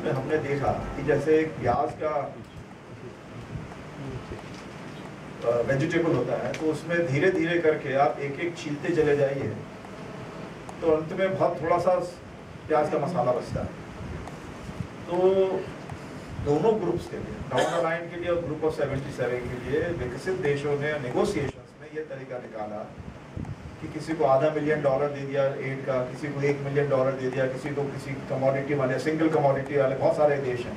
में हमने देखा कि जैसे प्याज का वेजिटेबल होता है, तो उसमें धीरे धीरे करके आप एक एक छीलते चले जाइए, तो अंत में बहुत थोड़ा सा प्याज का मसाला बचता है। तो दोनों ग्रुप्स के लिए, डाउन द लाइन के लिए और ग्रुप ऑफ 77 के लिए विकसित देशों ने नेगोशिएशंस में ये तरीका निकाला कि किसी को $500 मिलियन दे दिया एड का, किसी को $1 मिलियन दे दिया, किसी को किसी कमोडिटी वाले, सिंगल कमोडिटी वाले बहुत सारे देश हैं,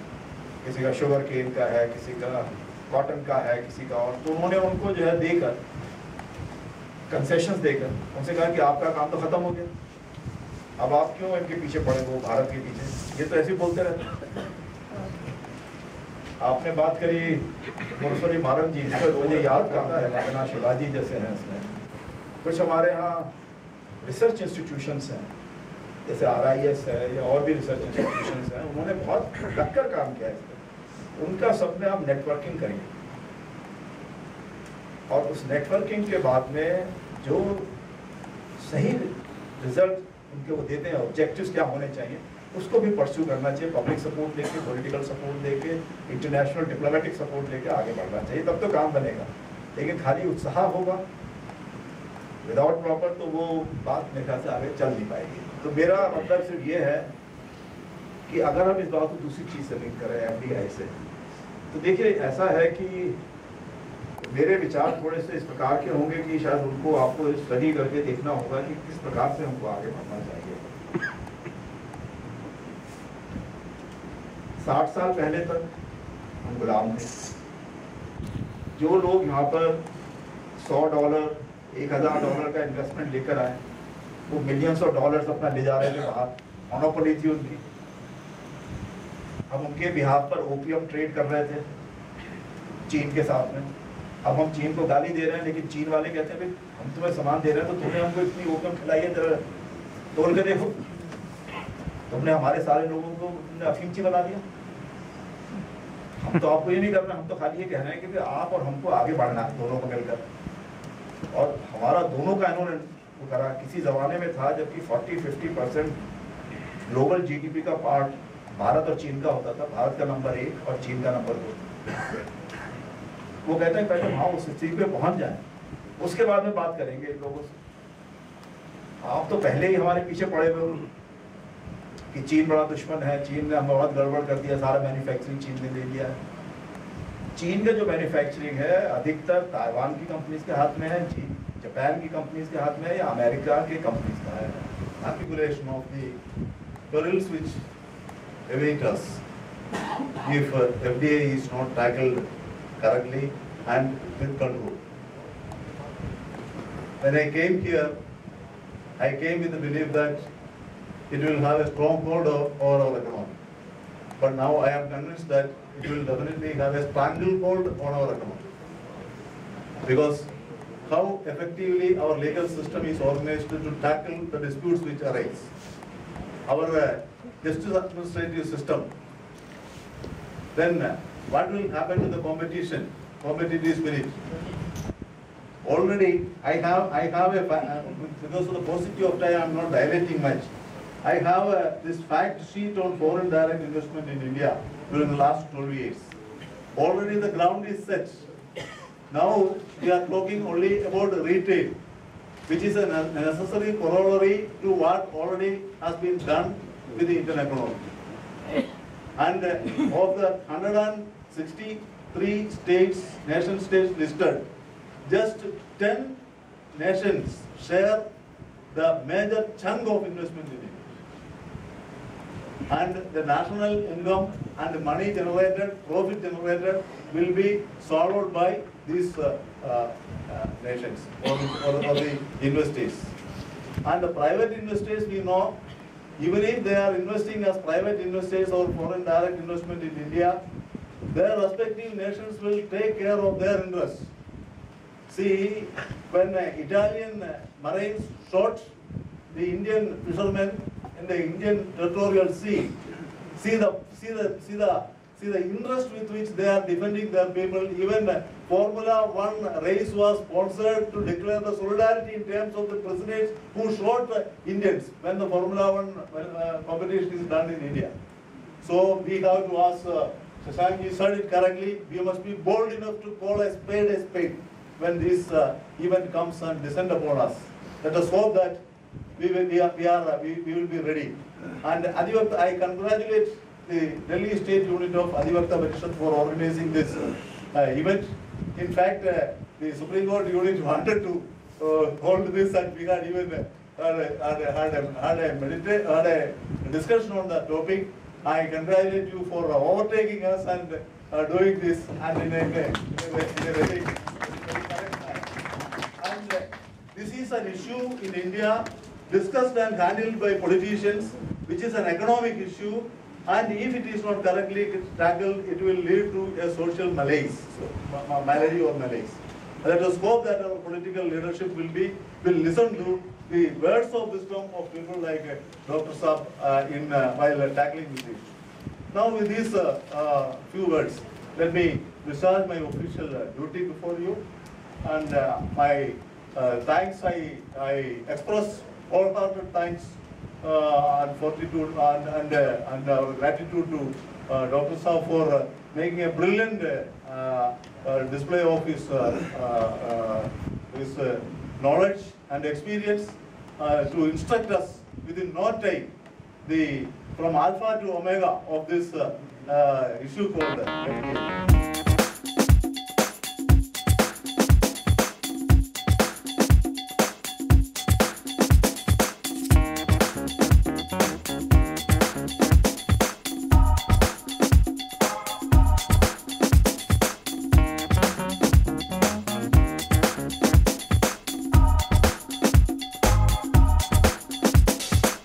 किसी का शुगर केन का है, किसी का कॉटन का है, किसी का और। तो उन्होंने उनको जो है देकर, कंसेशंस देकर उनसे कहा कि आपका काम तो खत्म हो गया, अब आप क्यों इनके पीछे पड़े हो, भारत के पीछे, ये तो ऐसे ही बोलते रहते। आपने बात करी मुरसरी मारन जी, मुझे याद करता है मदना शिवाजी जैसे हैं इसमें। कुछ हमारे यहाँ रिसर्च इंस्टीट्यूशंस हैं, जैसे RIS है या और भी रिसर्च इंस्टीट्यूशंस हैं, उन्होंने बहुत टक्कर काम किया है इस पर। उनका सब में आप नेटवर्किंग करिए, और उस नेटवर्किंग के बाद में जो सही रिजल्ट उनके वो देते हैं, ऑब्जेक्टिव्स क्या होने चाहिए, उसको भी परस्यू करना चाहिए। पब्लिक सपोर्ट लेके, पॉलिटिकल सपोर्ट लेके, इंटरनेशनल डिप्लोमेटिक सपोर्ट लेके आगे बढ़ना चाहिए, तब तो काम बनेगा। लेकिन खाली उत्साह होगा विदाउट प्रॉपर, तो वो बात मेरे ख्याल से आगे चल नहीं पाएगी। तो मेरा मतलब सिर्फ ये है कि अगर हम इस बात को दूसरी चीज़ से लिंक करें, FDI से, तो देखिए ऐसा है कि मेरे विचार थोड़े से इस प्रकार के होंगे कि शायद उनको आपको स्टडी करके देखना होगा कि किस प्रकार से हमको आगे बढ़ना चाहिए। 60 साल पहले तक हम गुलाम थे। जो लोग यहाँ पर $100, $1000 का इन्वेस्टमेंट लेकर आए, वो मिलियंस ऑफ डॉलर्स अपना ले जा रहे थे बाहर, मोनोपोली थी उनकी। हम उनके बिहाफ पर ओपियम ट्रेड कर रहे थे चीन के साथ में। अब हम चीन को गाली दे रहे हैं, लेकिन चीन वाले कहते हैं भाई हम तुम्हें सामान दे रहे हैं, तो तुमने हमको इतनी ओपियम खिलाई है, जरा तोल के देखो, तुमने हमारे सारे लोगों को अफीमची बना दिया। हम तो आपको ये नहीं करना, हम तो खाली ये कह रहे हैं कि आप और हमको आगे बढ़ना है, दोनों को मिलकर। और हमारा दोनों का इन्होंने वो करा। किसी जमाने में था जबकि 40-50% ग्लोबल GDP का पार्ट भारत और चीन का होता था, भारत का नंबर 1 और चीन का नंबर 2। वो कहते हैं पहले हाँ उस स्थिति पे पहुंच जाए, उसके बाद में बात करेंगे इन लोगों से। आप तो पहले ही हमारे पीछे पड़े हुए कि चीन बड़ा दुश्मन है, चीन ने हम बहुत गड़बड़ कर दिया, सारा मैन्युफैक्चरिंग चीन ने ले लिया है। चीन का जो मैन्युफैक्चरिंग है अधिकतर ताइवान की कंपनीज के हाथ में है, जापान की कंपनीज के हाथ में है, या अमेरिका के कंपनीज का है। Articulation of the perils which await us if FDI is not tackled correctly and with control. When I came here, I came with the belief that it will have a strong hold over our economy. But now I am convinced that it will definitely have a stranglehold on our economy. Because how effectively our legal system is organized to tackle the disputes which arise. Our justice administrative system. Then what will happen to the competitive spirit? Already I have a, because of the paucity of time I am not dilating much. I have this fact sheet on foreign direct investment in India during the last 12 years. Already the ground is set. Now we are talking only about retail, which is a necessary corollary to what already has been done with the Indian economy. And of the 163 states, nation states listed, just 10 nations share the major chunk of investment in India. And the national income and the money generated, profit generated will be swallowed by these nations or the investors. And the private investors, we know, even if they are investing as private investors or foreign direct investment in India, their respective nations will take care of their interests. See, when Italian Marines shot the Indian fishermen in the Indian territorial sea, see the interest with which they are defending their people. Even Formula 1 race was sponsored to declare the solidarity in terms of the prisoners who shot Indians when the Formula 1 competition is done in India. So we have to ask, Shashank, you said it correctly, we must be bold enough to call a spade when this event comes and descend upon us. Let us hope that we will be ready. And Adhivakta, I congratulate the Delhi State Unit of Adhivakta Parishad for organizing this event. In fact, the Supreme Court unit wanted to hold this, and we had even had a discussion on that topic. I congratulate you for overtaking us and doing this, and in a very correct manner. And this is an issue in India discussed and handled by politicians, which is an economic issue, and if it is not correctly tackled, it will lead to a social malaise, malady or malaise. Let us hope that our political leadership will listen to the words of wisdom of people like Dr. Saab while tackling this issue. Now, with these few words, let me discharge my official duty before you, and my thanks I express wholehearted thanks and fortitude and gratitude to Dr. Saab for making a brilliant display of his knowledge and experience to instruct us within no time from alpha to omega of this issue called